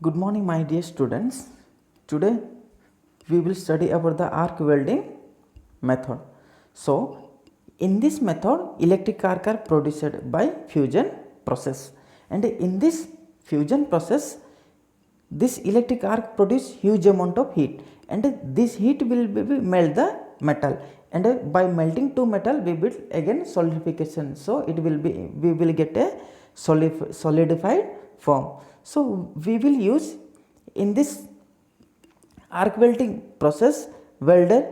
Good morning, my dear students. Today we will study about the arc welding method. So, in this method, electric arc are produced by fusion process, and in this fusion process, this electric arc produce huge amount of heat, and this heat will melt the metal, and by melting two metal we will again solidification. So, it will be we will get a solidified form. So, we will use in this arc welding process welder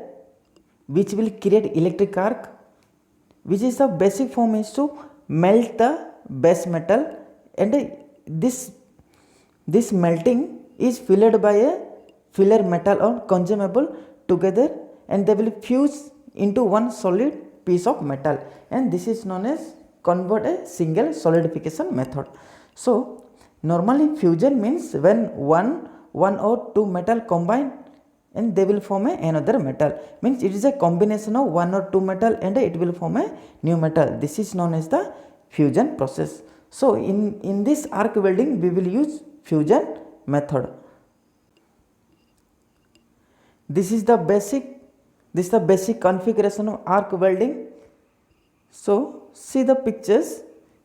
which will create electric arc, which is the basic form is to melt the base metal, and this melting is filled by a filler metal or consumable together, and they will fuse into one solid piece of metal, and this is known as convert a single solidification method. So normally fusion means when one or two metal combine and they will form another metal, means it is a combination of one or two metal and it will form a new metal. This is known as the fusion process. So in this arc welding we will use fusion method. This is the basic configuration of arc welding. So see the pictures,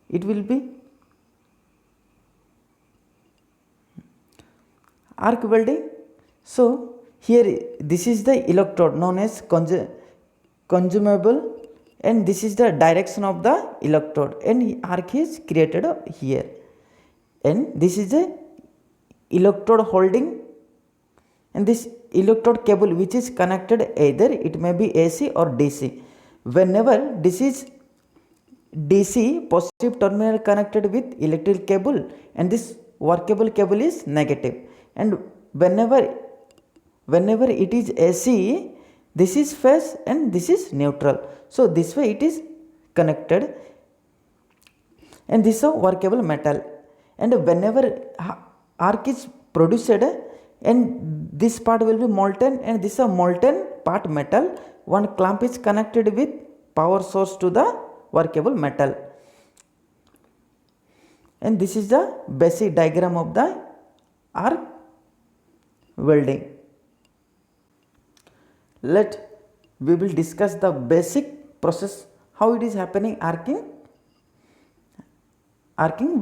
it will be arc welding. So here this is the electrode known as consumable, and this is the direction of the electrode, and arc is created here, and this is the electrode holding, and this electrode cable which is connected either it may be AC or DC. Whenever this is DC, positive terminal connected with electric cable, and this workable cable is negative, and whenever it is AC, this is phase and this is neutral. So this way it is connected, and this is a workable metal, and whenever arc is produced, and this part will be molten, and this is a molten part metal, one clamp is connected with power source to the workable metal, and this is the basic diagram of the arc welding. We will discuss the basic process how it is happening arcing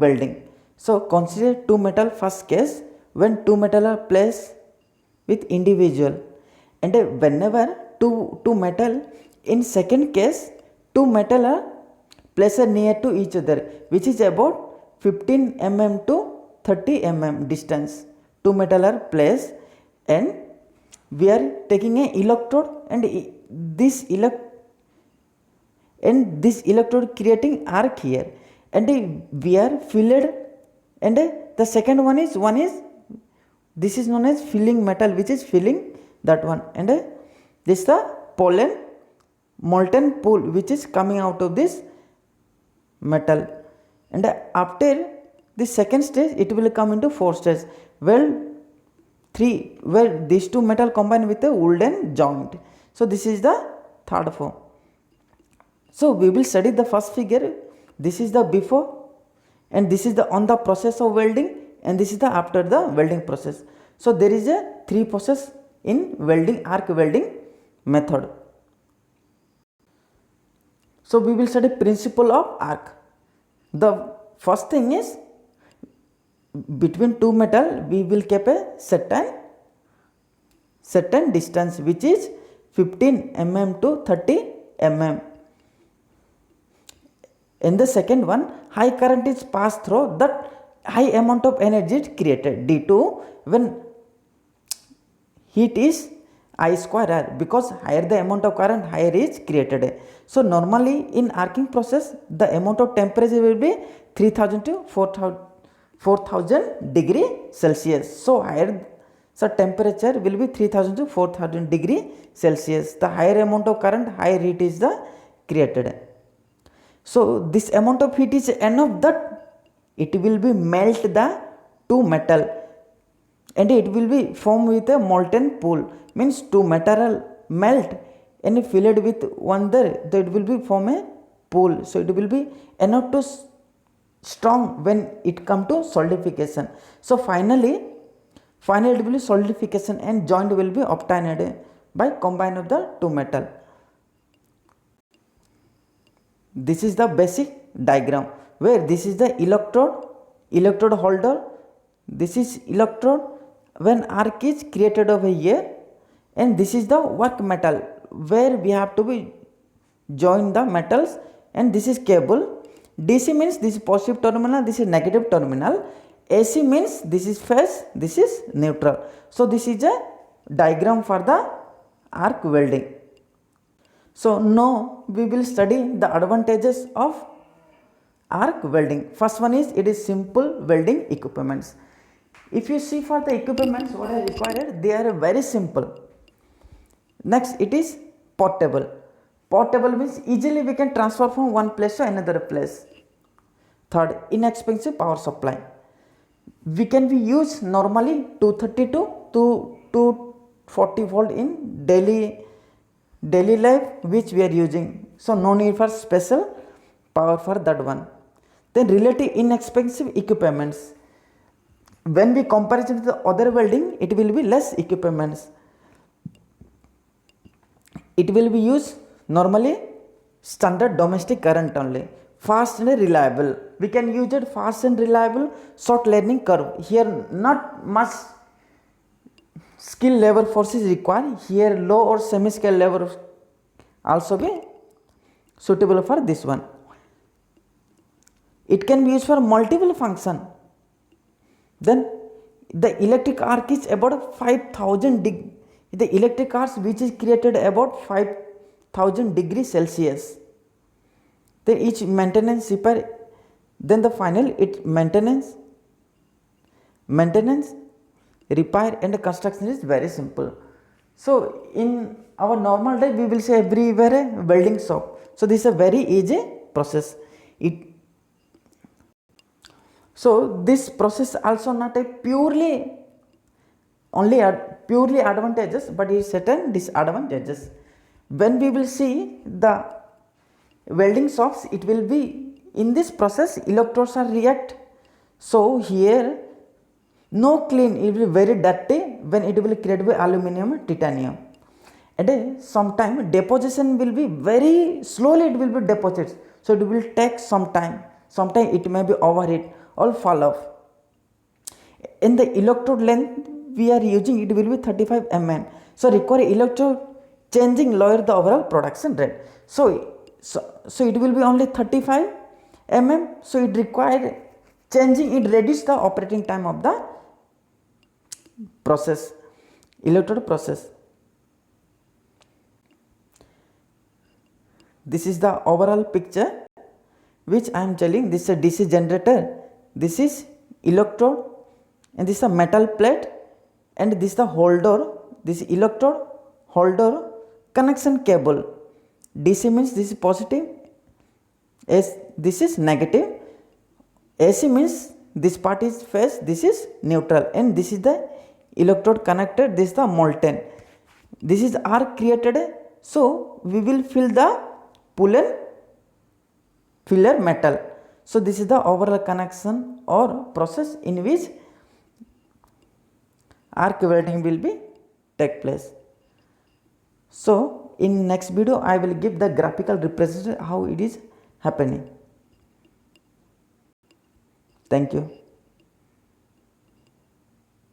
welding. So consider two metal first case, when two metal are placed with individual, and whenever two metal in second case two metal are placed near to each other, which is about 15 mm to 30 mm distance. Two metal are placed, and we are taking a electrode, and this electrode creating arc here, and we are filled, and the second one is this is known as filling metal, which is filling that one, and this is the molten pool which is coming out of this metal, and after the second stage it will come into fourth stage where these two metal combine with a wooden joint. So this is the third form. So we will study the first figure. This is the before, and this is the on the process of welding, and this is the after the welding process. So there is a three process in welding, arc welding method. So we will study principle of arc. The first thing is, between two metal we will keep a certain distance, which is 15 mm to 30 mm. In the second one, high current is passed through, that high amount of energy is created due to when heat is I square R, because higher the amount of current, higher is created. So normally in arcing process the amount of temperature will be 3000 to 4000 degree Celsius. So higher the temperature will be 3000 to 4000 degree Celsius. The higher amount of current, higher heat is the created. So this amount of heat is enough that it will be melt the two metal, and it will be formed with a molten pool, means two metal melt and filled with one there, it will be form a pool. So it will be enough to strong when it come to solidification. So finally Finally it will be solidification and joint will be obtained by combine of the two metal. This is the basic diagram where this is the electrode holder, this is electrode when arc is created over here, and this is the work metal where we have to be join the metals, and this is cable. DC means this is positive terminal, this is negative terminal. AC means this is phase, this is neutral. So this is a diagram for the arc welding. So now we will study the advantages of arc welding. First one is it is simple welding equipments. If you see for the equipments what are required, they are very simple. Next it is portable. Portable means easily we can transfer from one place to another place. Third, inexpensive power supply. We can be used normally 232 to 240 volt in daily life which we are using. So no need for special power for that one. Then relative inexpensive equipments. When we compare it with the other welding, it will be less equipments. It will be used normally standard domestic current only. Fast and reliable. We can use it fast and reliable, short learning curve. Here not much skill labor force is required. Here low or semi skill labor also be suitable for this one. It can be used for multiple function. Then the electric arc is about 5000 degree. The electric arc which is created about 5000 degrees Celsius. Then each maintenance repair, then the final it maintenance, repair and construction is very simple. So in our normal day we will say everywhere a welding shop. So this is a very easy process. So this process also not a purely advantages, but is certain disadvantages. When we will see the welding shops, it will be in this process electrodes are react. So here no clean, it will be very dirty when it will create with aluminum titanium, and sometime deposition will be very slowly, it will be deposited. So it will take some time, sometime it may be overheat or fall off. In the electrode length we are using, it will be 35 mm. So require electrode changing lower the overall production rate. So it will be only 35 mm. So it required changing, it reduce the operating time of the process, electrode process. This is the overall picture which I am telling. This is a DC generator, this is electrode, and this is a metal plate, and this is the holder, this is electrode holder, connection cable. DC means this is positive, this is negative. AC means this part is phase, this is neutral, and this is the electrode connected, this is the molten. This is arc created, so we will fill the pull and filler metal. So this is the overall connection or process in which arc welding will be take place. So in next video I will give the graphical representation how it is happening. Thank you.